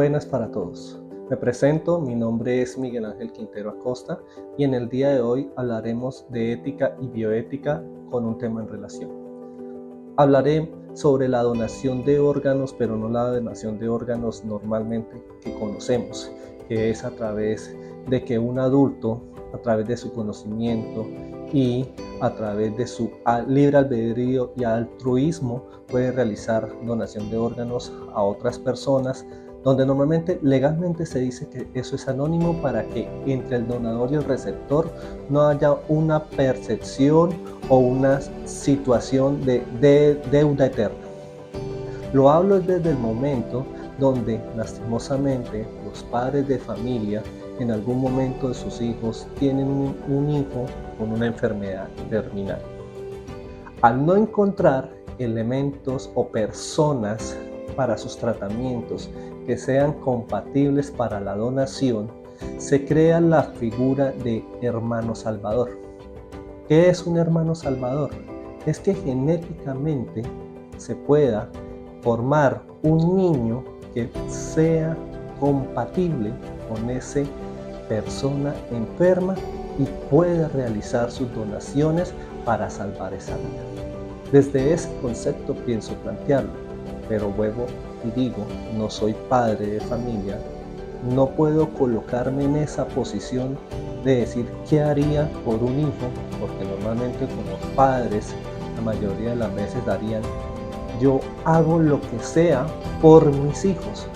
Buenas para todos. Me presento, mi nombre es Miguel Ángel Quintero Acosta y en el día de hoy hablaremos de ética y bioética con un tema en relación. Hablaré sobre la donación de órganos, pero no la donación de órganos normalmente que conocemos, que es a través de que un adulto, a través de su conocimiento y a través de su libre albedrío y altruismo, puede realizar donación de órganos a otras personas, donde normalmente legalmente se dice que eso es anónimo para que entre el donador y el receptor no haya una percepción o una situación de deuda eterna. Lo hablo desde el momento donde lastimosamente los padres de familia en algún momento de sus hijos tienen un hijo con una enfermedad terminal. Al no encontrar elementos o personas para sus tratamientos que sean compatibles para la donación, se crea la figura de hermano salvador. ¿Qué es un hermano salvador? Es que genéticamente se pueda formar un niño que sea compatible con esa persona enferma y pueda realizar sus donaciones para salvar esa vida. Desde ese concepto pienso plantearlo, pero vuelvo y digo, no soy padre de familia, no puedo colocarme en esa posición de decir qué haría por un hijo, porque normalmente como padres la mayoría de las veces darían, yo hago lo que sea por mis hijos.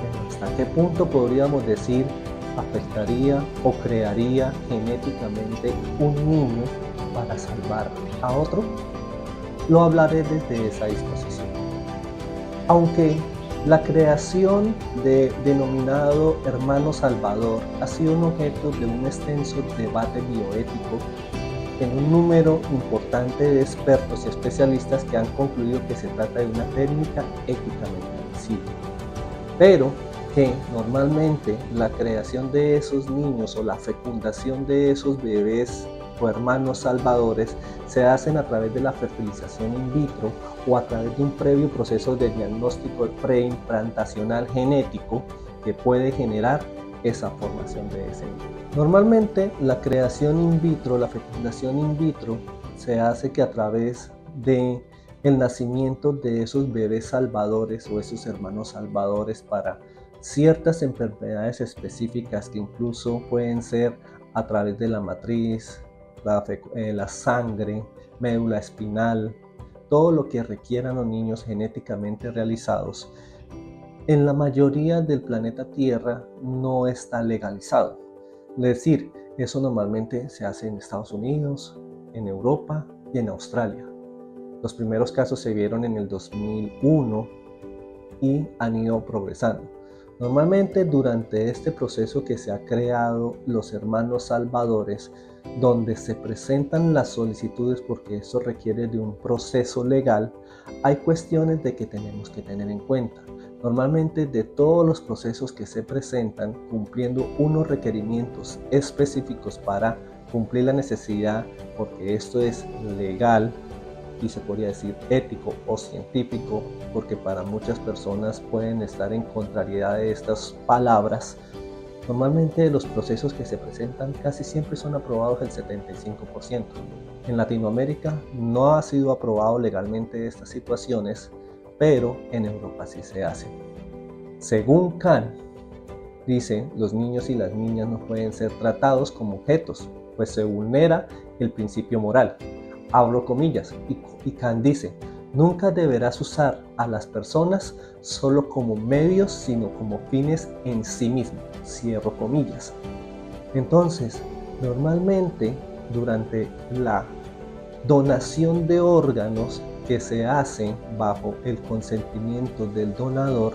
Pero ¿hasta qué punto podríamos decir afectaría o crearía genéticamente un niño para salvar a otro? Lo hablaré desde esa disposición. Aunque la creación de denominado hermano salvador ha sido un objeto de un extenso debate bioético en un número importante de expertos y especialistas que han concluido que se trata de una técnica éticamente admisible, pero que normalmente la creación de esos niños o la fecundación de esos bebés o hermanos salvadores se hacen a través de la fertilización in vitro o a través de un previo proceso de diagnóstico preimplantacional genético que puede generar esa formación de ese niño. Normalmente la creación in vitro, la fecundación in vitro, se hace que a través de el nacimiento de esos bebés salvadores o esos hermanos salvadores para ciertas enfermedades específicas que incluso pueden ser a través de la matriz, la sangre, médula espinal, todo lo que requieran los niños genéticamente realizados, en la mayoría del planeta Tierra no está legalizado. Es decir, eso normalmente se hace en Estados Unidos, en Europa y en Australia. Los primeros casos se vieron en el 2001 y han ido progresando. Normalmente durante este proceso que se ha creado los hermanos salvadores, donde se presentan las solicitudes porque eso requiere de un proceso legal, hay cuestiones de que tenemos que tener en cuenta. Normalmente de todos los procesos que se presentan cumpliendo unos requerimientos específicos para cumplir la necesidad, porque esto es legal y se podría decir ético o científico, porque para muchas personas pueden estar en contrariedad de estas palabras. Normalmente los procesos que se presentan casi siempre son aprobados el 75%. En Latinoamérica no ha sido aprobado legalmente estas situaciones, pero en Europa sí se hace. Según Kant, dice, los niños y las niñas no pueden ser tratados como objetos, pues se vulnera el principio moral. Abro comillas, y Kant dice, nunca deberás usar a las personas solo como medios, sino como fines en sí mismos. Cierro comillas. Entonces, normalmente durante la donación de órganos que se hace bajo el consentimiento del donador,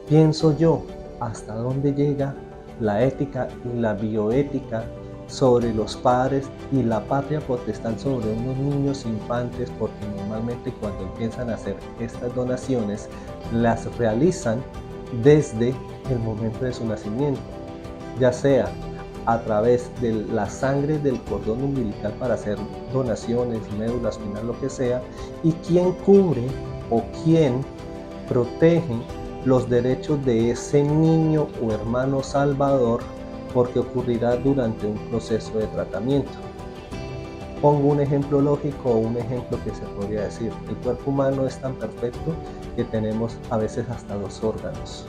pienso yo hasta dónde llega la ética y la bioética sobre los padres y la patria potestad sobre unos niños infantes, porque normalmente cuando empiezan a hacer estas donaciones las realizan desde el momento de su nacimiento, ya sea a través de la sangre del cordón umbilical para hacer donaciones, médula espinal, lo que sea, y quién cubre o quién protege los derechos de ese niño o hermano salvador porque ocurrirá durante un proceso de tratamiento. Pongo un ejemplo lógico o un ejemplo que se podría decir. El cuerpo humano es tan perfecto que tenemos a veces hasta 2 órganos.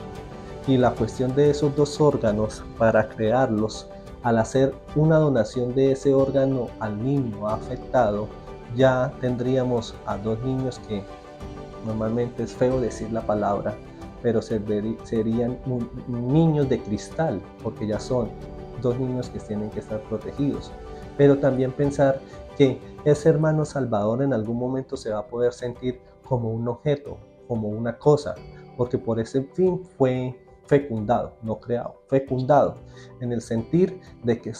Y la cuestión de esos 2 órganos, para crearlos, al hacer una donación de ese órgano al niño afectado, ya tendríamos a 2 niños que normalmente es feo decir la palabra, pero serían niños de cristal, porque ya son 2 niños que tienen que estar protegidos. Pero también pensar que ese hermano salvador en algún momento se va a poder sentir como un objeto, como una cosa, porque por ese fin fue fecundado, no creado, fecundado, en el sentir de que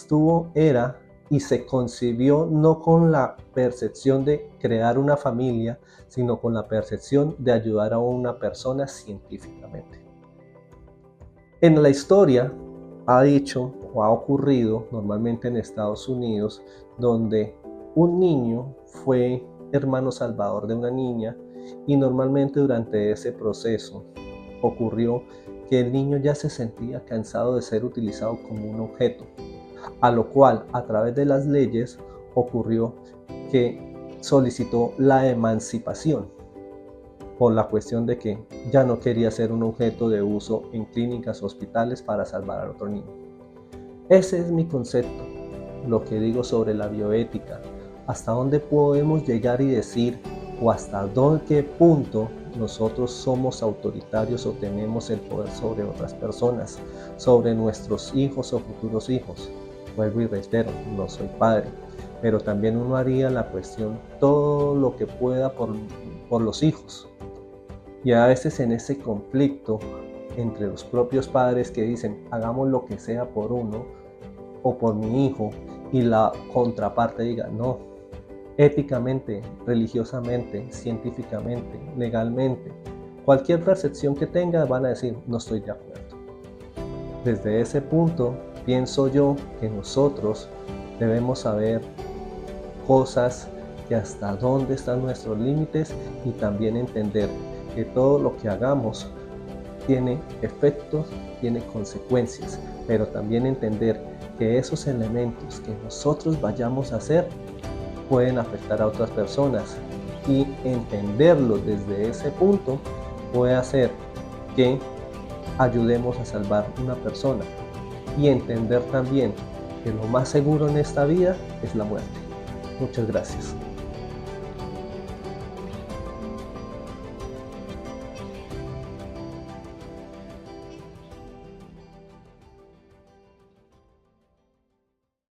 era y se concibió no con la percepción de crear una familia, sino con la percepción de ayudar a una persona científicamente. En la historia ha dicho o ha ocurrido normalmente en Estados Unidos, donde un niño fue hermano salvador de una niña y normalmente durante ese proceso ocurrió que el niño ya se sentía cansado de ser utilizado como un objeto, a lo cual a través de las leyes ocurrió que solicitó la emancipación por la cuestión de que ya no quería ser un objeto de uso en clínicas o hospitales para salvar a otro niño. Ese es mi concepto, lo que digo sobre la bioética, hasta dónde podemos llegar y decir o hasta qué punto nosotros somos autoritarios o tenemos el poder sobre otras personas, sobre nuestros hijos o futuros hijos. Vuelvo y reitero, no soy padre, pero también uno haría la cuestión todo lo que pueda por los hijos. Y a veces en ese conflicto entre los propios padres que dicen hagamos lo que sea por uno o por mi hijo, y la contraparte diga no, éticamente, religiosamente, científicamente, legalmente, cualquier percepción que tenga van a decir no estoy de acuerdo. Desde ese punto pienso yo que nosotros debemos saber cosas, que hasta dónde están nuestros límites y también entender que todo lo que hagamos tiene efectos, tiene consecuencias, pero también entender que esos elementos que nosotros vayamos a hacer pueden afectar a otras personas y entenderlo desde ese punto puede hacer que ayudemos a salvar una persona y entender también que lo más seguro en esta vida es la muerte. Muchas gracias.